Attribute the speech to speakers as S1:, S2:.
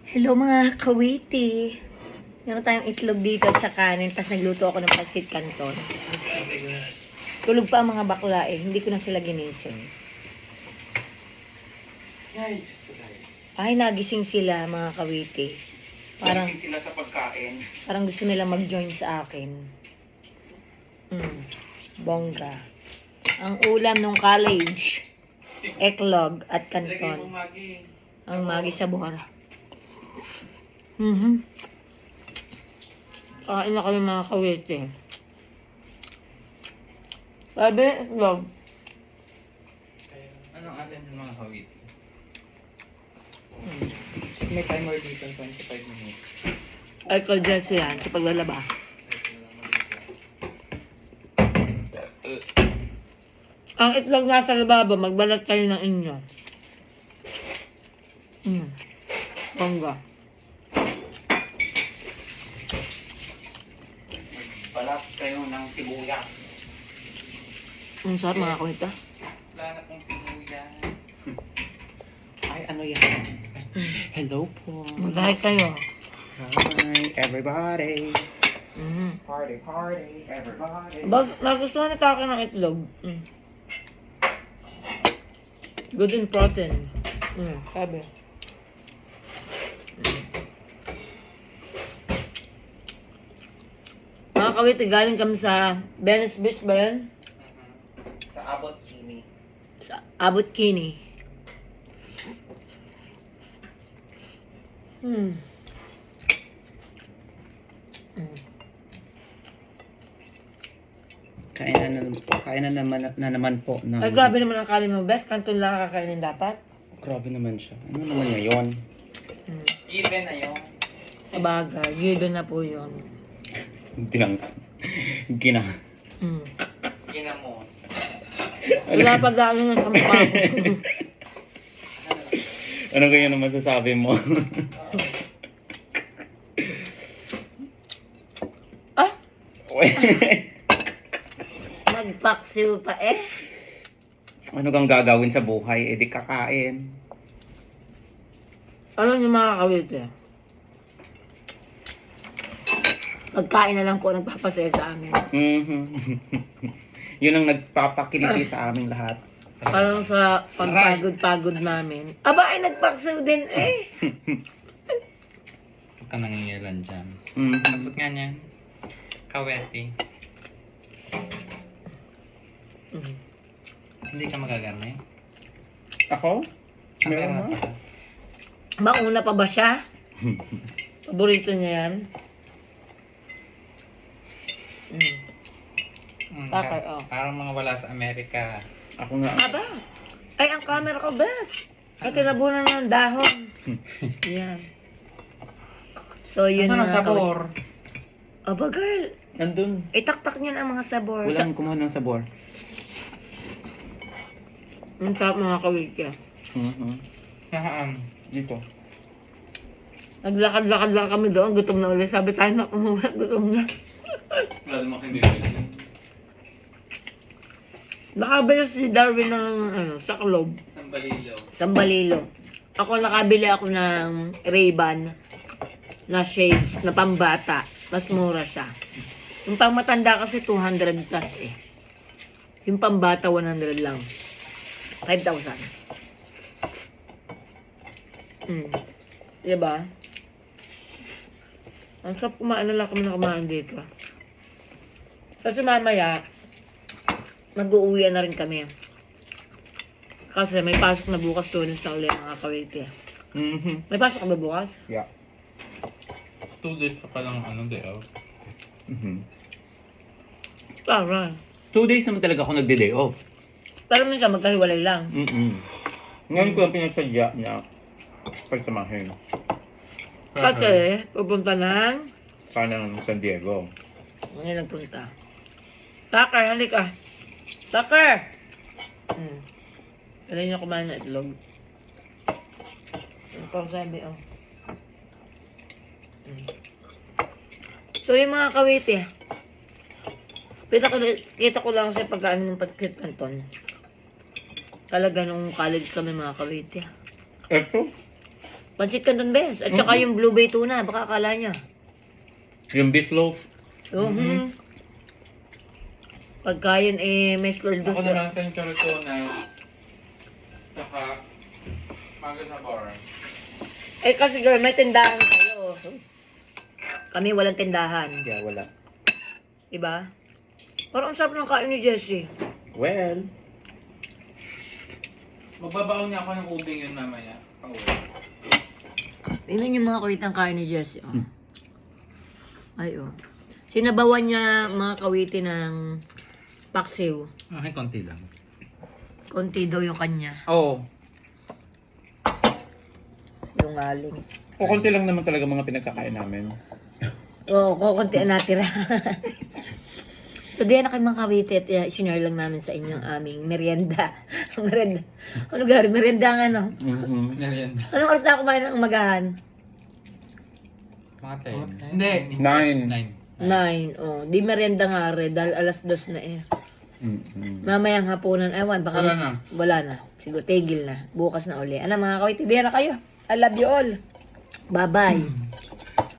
S1: Hello mga kawiti. Meron tayong itlog dito at saka kanin. Tapos nagluto ako ng pancit canton. Tulog pa ang mga bakla eh. Hindi ko na sila ginising. Ay, nagising sila mga kawiti. Parang
S2: nagising sila sa pagkain.
S1: Parang gusto nila mag-join sa akin. Bongga. Ang ulam nung college. Eklog at canton. Ang magi sa buhara. Kain na kami mga kawiti. Sabi, eklog.
S3: Anong atin yung mga kawit? May timer dito, 25 minutes.
S1: Eklog dress yan sa paglalaba. Ang itlog nasa lababo, magbalat kayo ng inyo. Bongga.
S2: Balat kayo ng sibuyas.
S1: Ang sarap mga kawita.
S3: Wala na pong sibuyas.
S2: Ay, ano yan? Hello po.
S1: Magdahil kayo.
S2: Hi, everybody. Party, everybody.
S1: Nagustuhan ni Taka ng itlog. Good in protein. Sabi. Mga kawiti, galing kami sa Venice Beach ba yan?
S2: Sa Abot Kini.
S1: Sa Abot Kini.
S2: Kain na naman po.
S1: Ay, grabe naman ang kanin mo, best. Kanton lang kakainin dapat.
S2: Grabe naman siya. Ano naman ngayon?
S3: Given na yun.
S1: Sabagay, given na po yun.
S3: Ginamos.
S1: Wala pa dami ng kamukha ko.
S2: Ano kaya naman masasabi mo?
S1: Ah! Magpaksiw pa eh.
S2: Ano kang gagawin sa buhay? Eh di kakain.
S1: Alam niyo mga kawiti, pagkain na lang po nagpapasaya sa amin.
S2: Yun ang nagpapakiliti sa aming lahat.
S1: Parang sa pagpagod-pagod namin. Aba ay nagpaksiw din eh.
S3: Huwag ka nangingilan dyan. Pasok nga niyan. Kaweti. Hindi ka magagamay.
S2: Ako?
S3: Meron na
S2: Meron
S3: pala.
S1: Mauna pa ba siya? Paborito niya yan. Bakit? Oh.
S3: Parang mga wala sa Amerika.
S2: Ako nga.
S1: Aba, ay ang camera ko best. At tinabunan ng dahon. Yan. So yun
S3: Nasaan ang
S1: mga
S3: sabor?
S1: Aba girl,
S2: Nandun.
S1: itaktak niyan ang mga sabor.
S2: Walang kumuha ng sabor.
S1: Ang sarap mga kawiki.
S2: Dito.
S1: Naglakad-lakad lang kami doon, gutom na ulit. Sabi tayo na umuwi, gutom na.
S3: Wala naman kayo bibili.
S1: Nakabili si Darwin ng saklob. Sambalilo. Ako nakabili ako ng Ray-Ban na shades na pambata. Mas mura siya. Yung pangmatanda kasi 200 plus eh. Yung pambata 100 lang. 5,000. Diba? Ang sarap kumain na lang kami na kumain dito. Kasi mamaya, mag-uuwian na rin kami. Kasi may pasok na bukas tunis na ulit mga kawiti. May pasok ka ba bukas?
S2: Yeah.
S3: 2 days pa palang day out.
S1: Para.
S2: 2 days naman talaga ako nagde-day off.
S1: Pero minsan magkahiwalay lang.
S2: Ngayon ko lang pinagsadya niya pagsamahin.
S1: Kasi, pupunta ng...
S2: Sana ng San Diego.
S1: Ngayon nagpunta. Tucker, halika. Tucker! Kailan niya kumain na itlog. Ano pa sabi, oh. So, yung mga kawiti, kita ko lang sa pagkaan ng pancit canton. Talaga nung college kami mga kawiti.
S2: Eto?
S1: Pansit Canton Bes. At saka yung Blue Bay tuna. Baka akala niya.
S2: Yung beef loaf.
S1: Pagka yun may scroll
S3: Ako naman sa Chorotona. Tsaka Maga Sabor.
S1: Kasi girl, may tindahan kayo. Kami walang tindahan.
S2: Yeah, wala.
S1: Diba? Parang ang sarap ng kain ni Jessie.
S2: Well,
S3: Magbabaon niya ako ng ubing yun mamaya. Pauwi.
S1: Tingnan yung mga kawitang kain ni Jessie. Oh. Ay, oh. Sinabawan niya mga kawiti ng paksiw.
S3: Ay, konti lang.
S1: Konti daw yung kanya.
S3: Oo.
S1: Sinungaling.
S2: o konti lang naman talaga mga pinagkakain namin.
S1: Oo, kukunti ang natira. So, diyan na kayo mga kawiti at sinare lang namin sa inyo ang aming merienda. Merienda. Ano gari? Merienda nga, no?
S3: Merienda.
S1: Anong oras na kumain ng umagahan?
S3: Mga 10.
S2: Okay.
S3: Hindi.
S1: 9.
S3: 9.
S1: Oh, di merienda nga rin dahil alas 2 na eh.
S2: Mm-mm.
S1: Mamayang hapunan, ewan, baka
S3: Wala na.
S1: Wala na. Siguro tigil na. Bukas na uli. Ano mga kawiti, bira kayo. I love you all. Bye-bye.